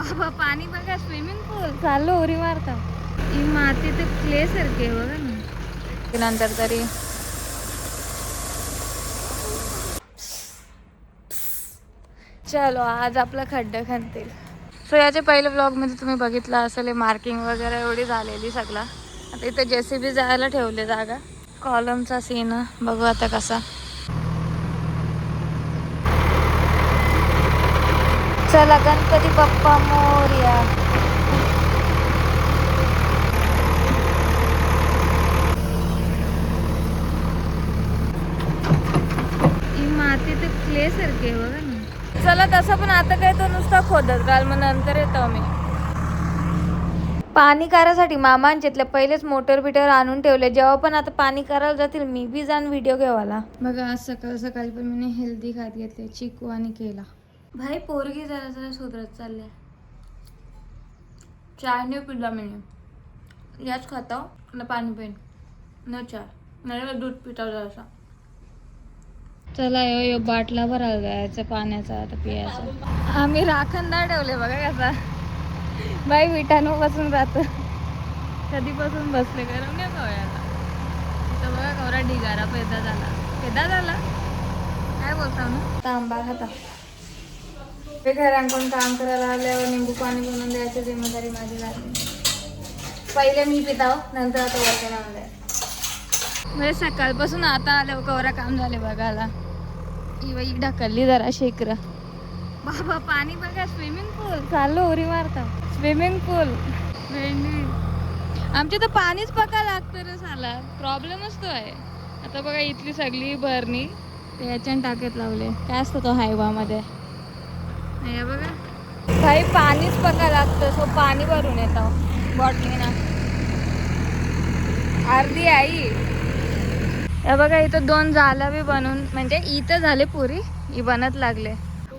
बाबा पाणी बघा, स्विमिंग पूल चालू उरी मारता. ही माती तर क्ले सारखी आहे बघा ना. नंतर तरी चलो आज आपला खड्डा खणतील. सो याच्या पहिल्या ब्लॉगमध्ये तुम्ही बघितलं असेल मार्किंग वगैरे एवढी झालेली सगळा. आता इथे JCB जायला ठेवले जागा. कॉलमचा सीन बघू आता कसा. चला गणपती बाप्पा मोरया. ही माती तर क्ले सारखी आहे बघा ना. चला तसं पण आता काय तो नुसता खोदत राहिल, मग नंतर येतो मी. पाणी करायसाठी मामांच्यातल्या पहिलेच मोटर बिटर आणून ठेवले. जेव्हा पण आता पाणी करायला जातील मी बी जाण व्हिडिओ घेवाला. बघा आज सकाळ सकाळी पण मी हेल्दी खात घेतले, चिकू आणि केला. भाई पोरगी जरा जरा सुधरत चालले. चाय नाही पिला मी, याच खाता ना पाणी पेन न चाय नाही दूध पिता जरासा. चला यो बाटला भरायला जायचं पाण्याचा आता पियाचा. आम्ही राखणदार ठेवले बघा कसा. बाई विटाणू बसून राहतं. कधीपासून बसले गरम नाही कवळ्याला. इथं बघा कवरा ढिगारा पैदा झाला काय बोलता ना. तांबा खाता ते घरांकडून काम करायला आल्यावर निंबू पाणी बनवून द्यायची जिम्मेदारी माझी लागली. पहिले मी पिताव नंतर आता वरच्या म्हणजे सकाळपासून आता आल्यावर कवरा काम झाले बघायला. ही बाई ढकलली जरा शेकर. बाबा पाणी बघा, स्विमिंग पूल चालू उरी मारता. स्विमिंग पूल आमच्या तर पाणीच पका लागतं रे साला. प्रॉब्लेमच तो आहे. आता बघा इथली सगळी भरणी ते याच्याने टाकत लावले. काय असतं तो हायवामध्ये हे बघा काही पाणीच पका लागतं. सो पाणी भरून येतं बॉटलीना अर्धी आई. हे बघा इथं 2 झाला बी बनून, म्हणजे इथं झाले पुरी ही बनत लागले.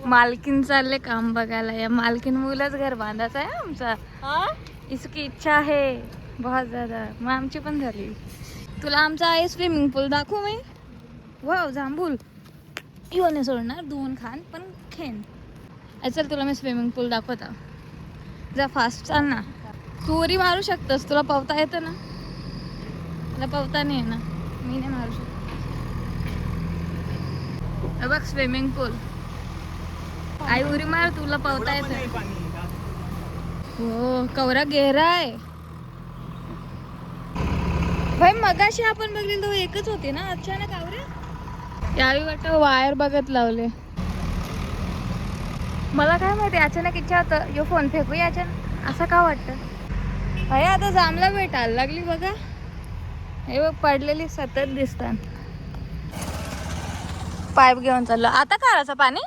मालकीन चालले काम बघायला. या मालकीन मुलंच घर बांधायचं आहे आमचा. इसकी इच्छा आहे बहुत ज्यादा. मग आमची पण झाली. तुला आमचा आहे स्विमिंग पूल दाखवू मी. वाव जांभूल येऊन सोडणार 2 खान पण खेन. चल तुला मी स्विमिंग पूल दाखवता. जा फास्ट चाल ना. तू उरी मारू शकतस, तुला पवता येतं ना. तुला पवता नाही आहे ना, मी नाही मारू शकत. बघ स्विमिंग पूल. आई उरी मार, तुला पवता येतं. हो कवरा गेरा आहे भाई. मगाशी आपण बघलेली तो एकच होते ना, अचानक आवरे यावी वाटतं वायर बघत लावले. मला काय माहिती अचानक इच्छा होतं यो फोन फेकू याच्यानं, असं का वाटतं भाई. आता जांभला भेटायला लागली बघा. हे बघ पडलेली सतत दिसतात. पाईप घेऊन चाललो आता. काढायचं पाणी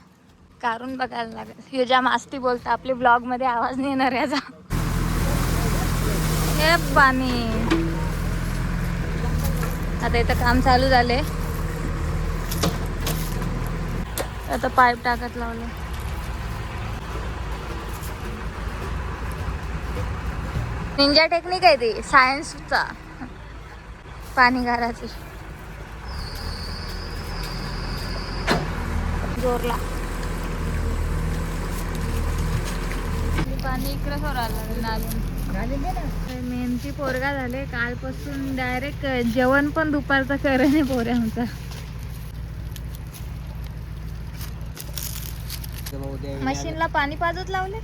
काढून बघायला लागेल. हे ज्या मास्ती बोलता आपले ब्लॉग मध्ये आवाज नाही येणार याचा. हे पाणी आता इथं काम चालू झाले. आता पाईप टाकत लावले. निंजा टेक्निक आहे ती सायन्सचा पाणी घालायची. जोरला पाणी इकडे सोडायला लागेल. मेहनती पोरगा झाले. कालपासून डायरेक्ट जेवण पण दुपारचा करे नाही पोरे आमचा. मशीनला पाणी पाजत लावले.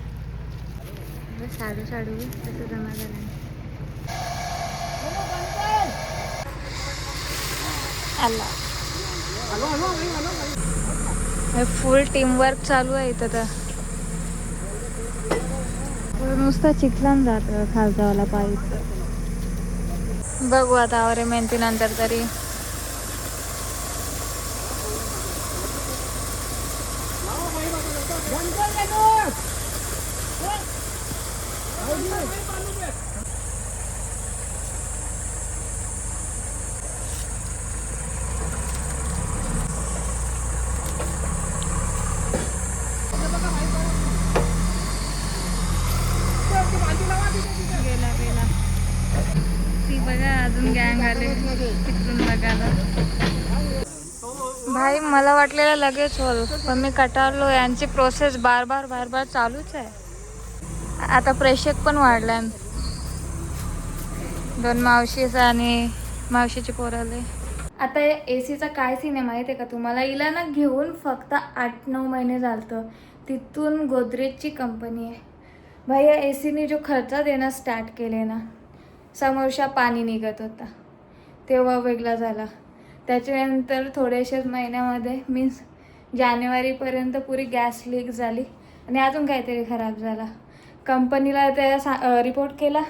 साडू तसं जमा झालं. फुल टीम वर्क चालू आहे इथं. तर नुसतं चिखलान जात खालचावाला पाईप. बघू आता आवरे मेहनती नंतर तरी. गेला ती बघा अजून गँग आले तिकडून बघायला. भाई मला वाटलेलं लगेच होल पण मी कटाळलो. यांची प्रोसेस बार बार चालूच आहे. आता प्रेशर पण वाढलाय. 2 मावशीचा आणि मावशीचे पोराले. आता AC काय सीन आहे माहिती आहे का तुम्हाला? हिला ना घेऊन फक्त 8-9 महिने झालतं. तिथून गोदरेजची कंपनी आहे भाई. या ACने जो खर्च देणं स्टार्ट केले ना, समोरच्या पाणी निघत होता तेव्हा वेगळा झाला. त्याच्यानंतर थोड्याशाच महिन्यामध्ये मीन्स जानेवारीपर्यंत पुरी गॅस लीक झाली आणि अजून काहीतरी खराब झाला. कंपनीला त्या रिपोर्ट केला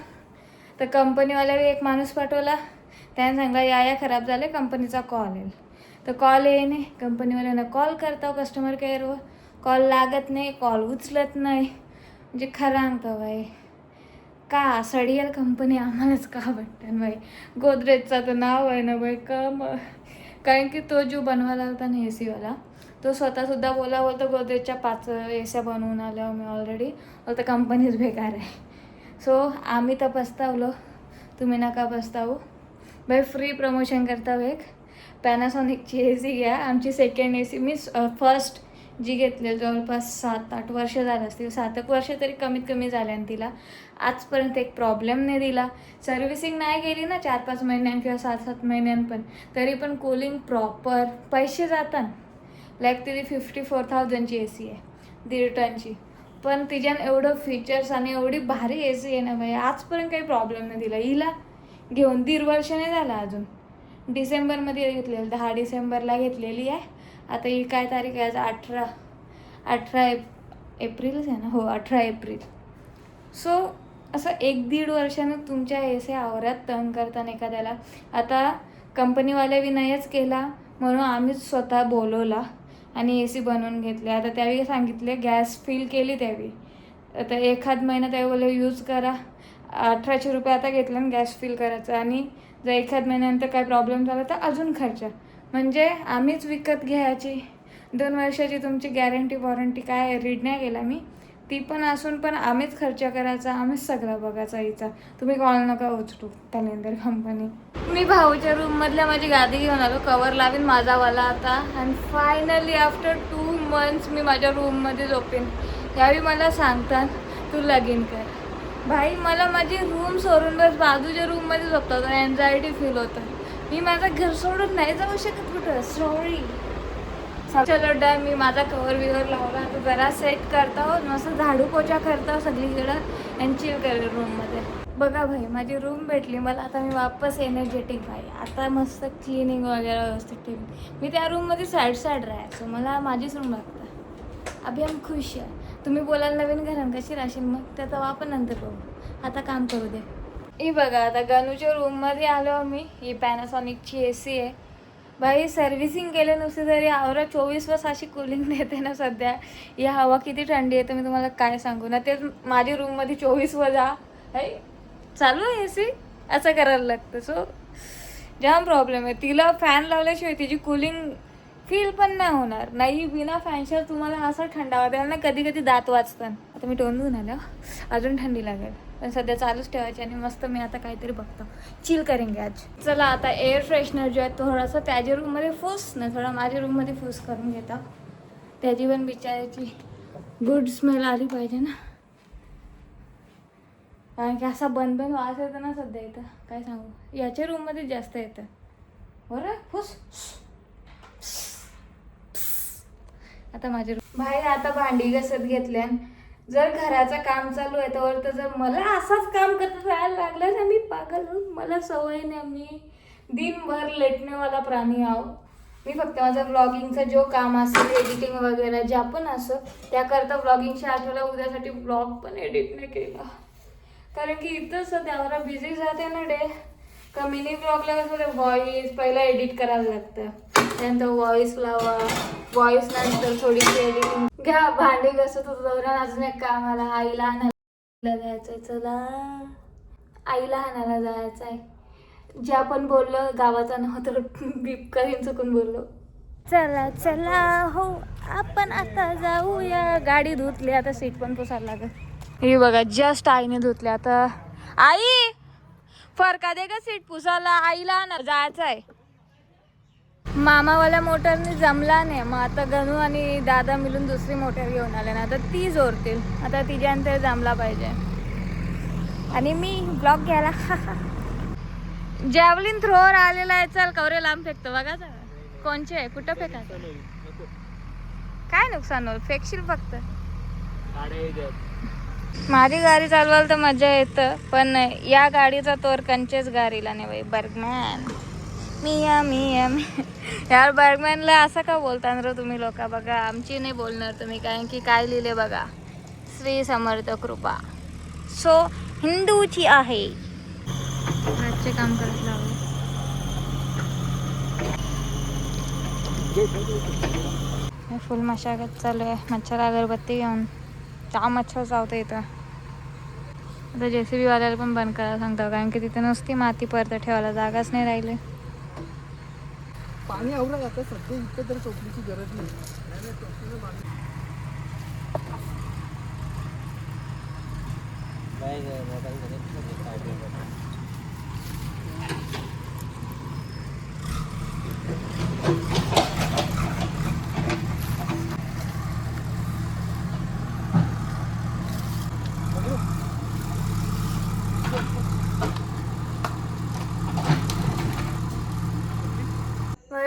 तर कंपनीवाल्याने एक माणूस पाठवला. त्याने सांगितलं या खराब झाले, कंपनीचा कॉल येईल. तर कॉल येईने, कंपनीवाल्यांना कॉल करतो कस्टमर केअरवर, कॉल लागत नाही, कॉल उचलत नाही. म्हणजे खरं सांगतो बाई, का सडियल कंपनी आम्हालाच का वाटतं बाई. गोदरेजचं तर नाव आहे ना बाई का कारण की तो जो बनवायला होता ना ACवाला, तो स्वतःसुद्धा बोलतो गोदरेजच्या 5 AC बनवून आल्या मी ऑलरेडी, तर कंपनीच बेकार आहे. सो आम्ही तर पस्तावलो, तुम्ही नका पस्तावू बाई. फ्री प्रमोशन करता एक पॅनासॉनिकची AC घ्या. आमची सेकंड AC मी फर्स्ट जी घेतली जवळपास 7-8 वर्ष झालं असतील, 7 वर्ष तरी कमीत कमी झाले. आणि तिला आजपर्यंत एक प्रॉब्लेम नाही दिला. सर्व्हिसिंग नाही केली ना 4-5 महिन्यां किंवा 7-7 महिन्यां पण, तरी पण कूलिंग प्रॉपर. पैसे जातात लाईक तिची 54,000ची AC आहे, 1.5 टनची. पण तिच्यानं एवढं फीचर्स आणि एवढी भारी AC आहे ना बाई, आजपर्यंत काही प्रॉब्लेम नाही दिला. हिला घेऊन 1.5 वर्ष नाही झाला अजून. डिसेंबरमध्ये घेतलेलं, 10 डिसेंबरला घेतलेली आहे. आता ही काय तारीख आहे आज? 18 एप्रिलच आहे ना? हो, 18 एप्रिल. सो असं 1-1.5 वर्षानं तुमच्या AC आवरात तंग करताना एखाद्याला. आता कंपनीवाल्या नाहीच केला म्हणून आम्हीच स्वतः बोलवला आणि AC बनवून घेतले. आता त्यावेळी सांगितले गॅस फिल केली त्यावेळी. आता एखाद महिना त्यावेळी बोलले यूज करा. 1800 रुपये आता घेतलं ना गॅस फिल करायचं. आणि जर एखाद महिन्यानंतर काय प्रॉब्लेम झाला तर अजून खर्च. म्हणजे आम्हीच विकत घ्यायची. 2 वर्षाची तुमची गॅरंटी वॉरंटी काय रीड नाही केला मी, ती पण असून पण आम्हीच खर्च करायचा, आम्हीच सगळं बघायचा हिचा. तुम्ही कॉल नका उचलू कॅलेंडर कंपनी. मी भाऊच्या रूममधल्या माझी गादी घेऊन आलो, कवर लावीन माझावाला आता. आणि फायनली आफ्टर 2 मंथ्स मी माझ्या रूममध्ये झोपेन. यावेळी मला सांगतात तू लगीन कर. भाई मला माझी रूम सोडून बस बाजूच्या रूममध्ये झोपता होता, एन्झायटी फील होतं. मी माझं घर सोडून नाही जाऊ शकत कुठं. सॉरी. चलो डन. मी माझा कवर बिवर लावला, आता जरा सेट करता हो, मस्त झाडू पोछा करता सगळीकडं आणि चिल करेल रूममध्ये. बघा भाई माझी रूम भेटली मला. आता मी वापस एनर्जेटिक भाई. आता मस्त क्लिनिंग वगैरे व्यवस्थित ठेवली. मी त्या रूममध्ये सॅड राहायचो, मला माझीच रूम लागतं. अभि हम खुश आहे. तुम्ही बोलाल नवीन घरान कशी राहशील मग, त्याचा वापर नंतर करू, आता काम करू दे. ही बघा आता गणूच्या रूममध्ये आलो मी. ही पॅनासॉनिकची AC आहे भाई. सर्व्हिसिंग केले नुसते तरी आवरा 24 तास अशी कूलिंग देते ना सध्या. ही हवा किती थंडी आहे तर मी तुम्हाला काय सांगू ना. तेच माझी रूममध्ये 24 वजा आहे चालू आहे AC, असं करायला लागतं. सो जाम प्रॉब्लेम आहे. तिला फॅन लावल्याशिवाय तिची कूलिंग फील पण नाही होणार. नाही बिना फॅनशिवाय तुम्हाला असं थंडावा द्याल ना, कधी कधी दात वाचतात. आता मी तोंड धुवून आलं, अजून थंडी लागेल, पण सध्या चालूच ठेवायची. आणि मस्त मी आता काहीतरी बघतो, चिल करेंगे आज. चला आता एअर फ्रेशनर जो आहे थोडासा त्याच्या रूममध्ये फूस ना, थोडा माझ्या रूममध्ये फूस करून घेता. त्याची पण बिचारायची गुड स्मेल आली पाहिजे ना, कारण की असा बंद वास येतो ना सध्या इथं, काय सांगू. याच्या रूममध्ये जास्त येतं बरं फूस. आता माझ्या बाहेर आता भांडी घासत घेतल्या. जर घराचं काम चालू आहे तर जर मला असंच काम करत राहायला लागलं तर मी पागल होऊन. मला सवय नाही, मी दिनभर लेटणेवाला प्राणी आहो. मी फक्त माझं ब्लॉगिंगचं जो काम असेल, एडिटिंग वगैरे ज्या पण असं त्याकरता ब्लॉगिंगच्या आठवड्या उद्यासाठी ब्लॉग पण एडिट नाही केला, कारण की इथं सध्या बिझी जाते ना डे. का मिनी ब्लॉगला कसं व्हॉइस पहिला एडिट करायला लागतं, त्यानंतर व्हॉइस लावा, व्हॉइस नंतर थोडीशी एडिटिंग घ्या. भांडी घासत होतो अजून एक कामाला आईला आणायला जायचंय. चला आईला आणायला जायचंय. जे आपण बोललो गावाचं नाव तर बीप करीन चुकून बोललो. चला चला हो आपण आता जाऊया. गाडी धुतली आता, सीट पण पुसायला लागत. हे बघा जस्ट आईने धुतली. आता आई फरका दे का सीट पुसायला, आईला आणायला जायचंय. मामावाल्या मोटरने जमला नाही, मग आता गणू आणि दादा मिळून दुसरी मोटर घेऊन आले ना, आता ती जोडतील. आता तिच्यानंतर जमला पाहिजे. आणि मी ब्लॉग घ्यायला जॅव्हलिन थ्रोअर आलेला आहे. चल कवरे लांब फेकतो बघा. कोणचे आहे, कुठं फेकायचं? काय नुकसान होईल, फेकशील फक्त. माझी गाडी चालवायला तर मजा येतं, पण या गाडीचा तोर कंचेच गाडीला नाही बाई. बर्गमॅन मिया यार, बर्गमॅनला असं का बोलता रे तुम्ही लोक? बघा आमची नाही बोलणार तुम्ही, कारण की काय लिहिले बघा, श्री समर्थ कृपा. सो हिंदूची आहे. आजचे काम करत लावले. फुल मशागत चालू आहे. मच्छर अगरबत्ती घेऊन जाम मच्छर चावतं इथं. आता JCB वाल्याला पण बंद करायला सांगतो, कारण की तिथे नुसती माती परत ठेवायला जागाच नाही राहिली. पाणी आवडलं जातं सध्या इतकं तरी टोपलीची गरज नाही.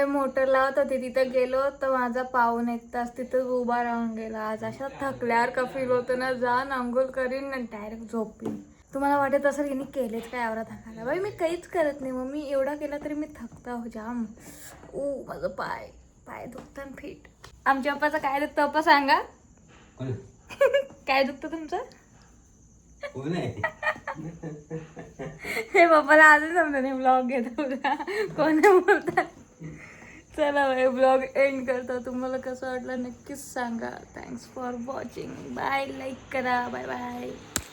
मोटर लावत होती तिथं गेलो तर माझा पाऊण 1 तास तिथं उभा राहून गेला. आज अशा थकल्यावर का फील होतं ना, जाऊन अंघोळ करीन ना डायरेक्ट झोपीन. तुम्हाला वाटत असेल की केलेच काय एवढा थकायला? बाई मी काहीच करत नाही. मग मी एवढा केला तरी मी थकता हो जाम. माझं पाय दुखतं फिट. आमच्या पप्पाचं काय दुखतं पप्पा सांगा. काय दुखतं तुमचं? हे पप्पाला अजून समजा नाही. ब्लॉग घेतो कोण बोलतात. चला बाय, ब्लॉग एंड करता. तुम्हाला कसं वाटलं नक्कीच सांगा. Thanks for watching. Bye. Like करा. Bye bye.